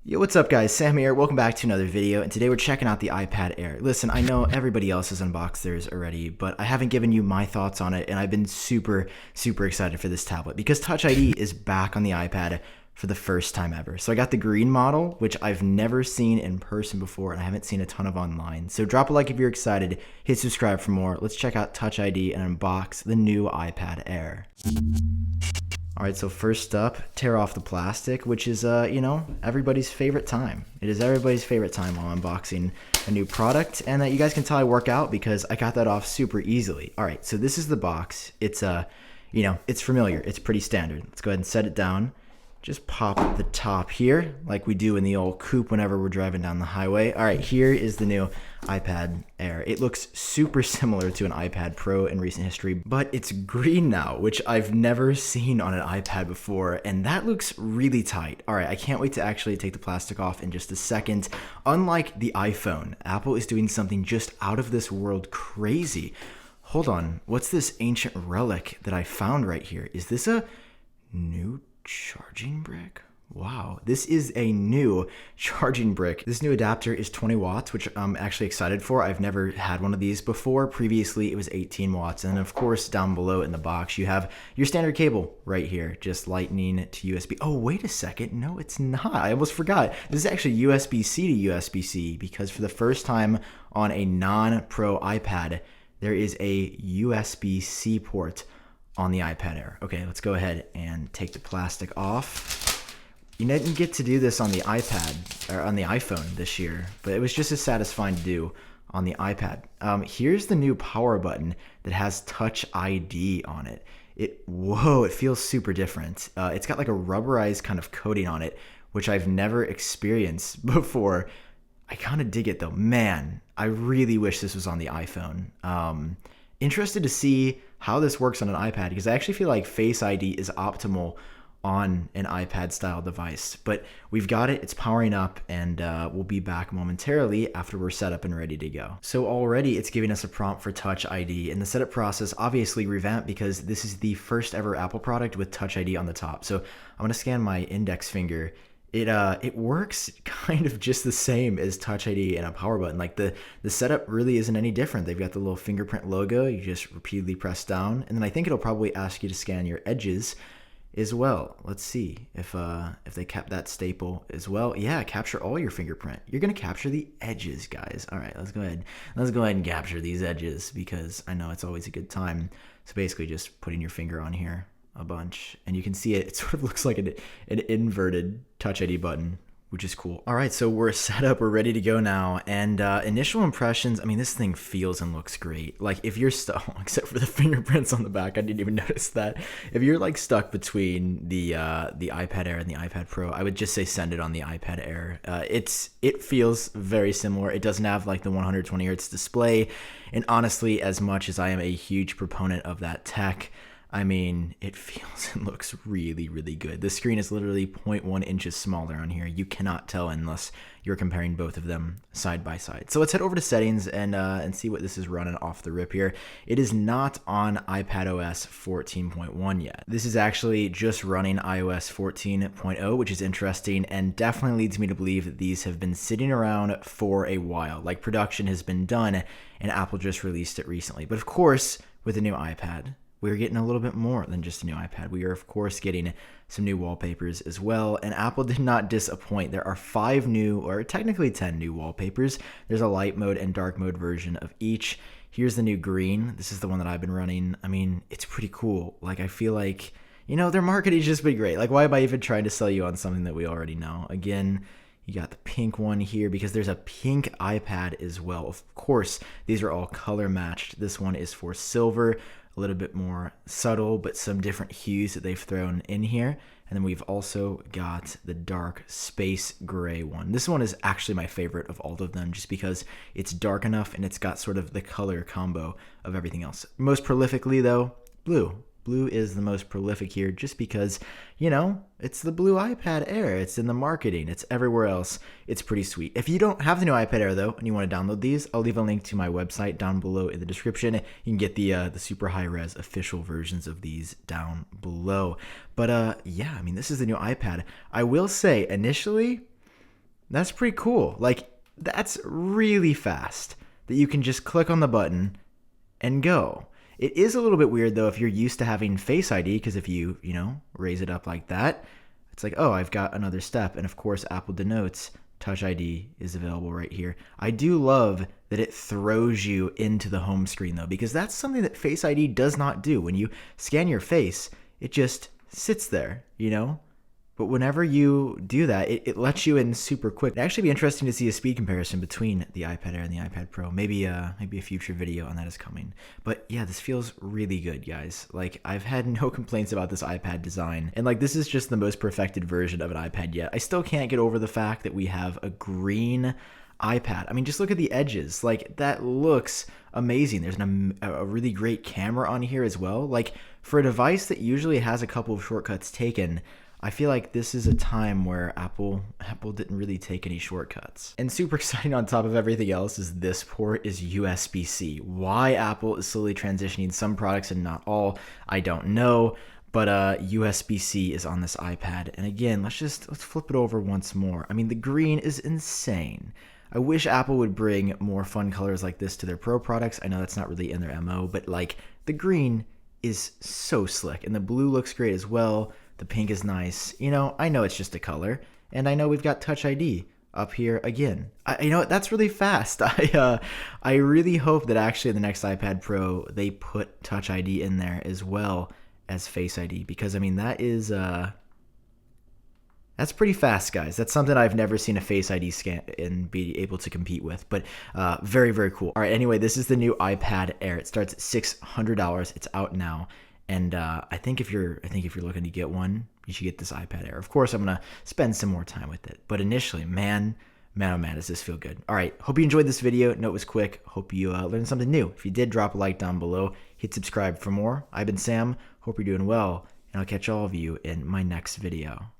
Yo, what's up guys? Sam here. Welcome back to another video, and today we're checking out the iPad Air. Listen, I know everybody else has unboxed theirs already, but I haven't given you my thoughts on it, and I've been super excited for this tablet because Touch ID is back on the iPad for the first time ever. So I got the green model, which I've never seen in person before, and I haven't seen a ton of online. So drop a like if you're excited, hit subscribe for more. Let's check out Touch ID and unbox the new iPad Air. Alright, so first up, tear off the plastic, which is, everybody's favorite time. It is everybody's favorite time while unboxing a new product, and that you guys can tell I work out because I got that off super easily. Alright, so this is the box. It's, it's familiar. It's pretty standard. Let's go ahead and set it down. Just pop the top here, like we do in the old coupe whenever we're driving down the highway. All right, here is the new iPad Air. It looks super similar to an iPad Pro in recent history, but it's green now, which I've never seen on an iPad before, and that looks really tight. All right, I can't wait to actually take the plastic off in just a second. Unlike the iPhone, Apple is doing something just out of this world crazy. Hold on, what's this ancient relic that I found right here? Is this a new charging brick? Wow, this is a new charging brick. This new adapter is 20 watts, which I'm actually excited for. I've never had one of these before. Previously, it was 18 watts. And then, of course, down below in the box, you have your standard cable right here, just lightning to USB. Oh, wait a second. No, it's not. I almost forgot. This is actually USB-C to USB-C because for the first time on a non-Pro iPad, there is a USB-C port on the iPad Air. Okay, let's go ahead and take the plastic off. You didn't get to do this on the iPad or on the iPhone this year, but it was just as satisfying to do on the iPad. Here's the new power button that has Touch ID on it. Whoa, it feels super different. It's got like a rubberized kind of coating on it, which I've never experienced before. I kind of dig it though. Man, I really wish this was on the iPhone. Interested to see how this works on an iPad because I actually feel like Face ID is optimal on an iPad style device, but we've got it, it's powering up, and we'll be back momentarily after we're set up and ready to go. So already it's giving us a prompt for Touch ID, and the setup process obviously revamped because this is the first ever Apple product with Touch ID on the top. So I'm gonna scan my index finger. It works kind of just the same as Touch ID and a power button. Like the setup really isn't any different. They've got the little fingerprint logo. You just repeatedly press down, and then I think it'll probably ask you to scan your edges as well. Let's see if they kept that staple as well. Yeah, capture all your fingerprint. You're gonna capture the edges, guys. All right, let's go ahead and capture these edges because I know it's always a good time. So basically, just putting your finger on here a bunch, and you can see it sort of looks like an inverted Touch ID button, which is cool. All right, so we're set up, we're ready to go now, and initial impressions, I mean, this thing feels and looks great. Like if you're stuck, except for the fingerprints on the back, I didn't even notice that. If you're like stuck between the iPad Air and the iPad Pro, I would just say send it on the iPad Air. It feels very similar. It doesn't have like the 120 hertz display, and honestly, as much as I am a huge proponent of that tech, I mean, it feels and looks really good. The screen is literally 0.1 inches smaller on here. You cannot tell unless you're comparing both of them side by side. So let's head over to settings and see what this is running off the rip here. It is not on iPadOS 14.1 yet. This is actually just running iOS 14.0, which is interesting and definitely leads me to believe that these have been sitting around for a while. Like production has been done and Apple just released it recently. But of course, with the new iPad, we're getting a little bit more than just a new iPad. We are, of course, getting some new wallpapers as well, and Apple did not disappoint. There are 5 new, or technically 10 new wallpapers. There's a light mode and dark mode version of each. Here's the new green. This is the one that I've been running. I mean, it's pretty cool. Like, I feel like, their marketing's just been great. Like, why am I even trying to sell you on something that we already know? Again, you got the pink one here because there's a pink iPad as well. Of course, these are all color matched. This one is for silver, a little bit more subtle, but some different hues that they've thrown in here. And then we've also got the dark space gray one. This one is actually my favorite of all of them just because it's dark enough and it's got sort of the color combo of everything else. Most prolifically though, blue. Blue is the most prolific here just because, it's the blue iPad Air. It's in the marketing. It's everywhere else. It's pretty sweet. If you don't have the new iPad Air, though, and you want to download these, I'll leave a link to my website down below in the description. You can get the super high-res official versions of these down below. But, yeah, I mean, this is the new iPad. I will say, initially, That's pretty cool. Like, that's really fast that you can just click on the button and go. It is a little bit weird though if you're used to having Face ID, because if you raise it up like that, it's like, oh, I've got another step. And of course, Apple denotes Touch ID is available right here. I do love that it throws you into the home screen though, because that's something that Face ID does not do. When you scan your face, it just sits there. But whenever you do that, it lets you in super quick. It'd actually be interesting to see a speed comparison between the iPad Air and the iPad Pro. Maybe a future video on that is coming. But yeah, this feels really good, guys. Like, I've had no complaints about this iPad design. And like, this is just the most perfected version of an iPad yet. I still can't get over the fact that we have a green iPad. I mean, just look at the edges. Like, that looks amazing. There's a really great camera on here as well. Like, for a device that usually has a couple of shortcuts taken, I feel like this is a time where Apple didn't really take any shortcuts. And super exciting on top of everything else is this port is USB-C. Why Apple is slowly transitioning some products and not all, I don't know. But USB-C is on this iPad. And again, let's flip it over once more. I mean, the green is insane. I wish Apple would bring more fun colors like this to their Pro products. I know that's not really in their MO, but like, the green is so slick. And the blue looks great as well. The pink is nice. I know it's just a color, and I know we've got Touch ID up here again. That's really fast. I really hope that actually the next iPad Pro they put Touch ID in there as well as Face ID, because I mean that's pretty fast, guys. That's something I've never seen a Face ID scan and be able to compete with, but very, very cool. All right, anyway, this is the new iPad Air. It starts at $600. It's out now. And I think if you're looking to get one, you should get this iPad Air. Of course, I'm gonna spend some more time with it, but initially, man, oh man, does this feel good. All right, hope you enjoyed this video. No, it was quick. Hope you learned something new. If you did, drop a like down below. Hit subscribe for more. I've been Sam. Hope you're doing well, and I'll catch all of you in my next video.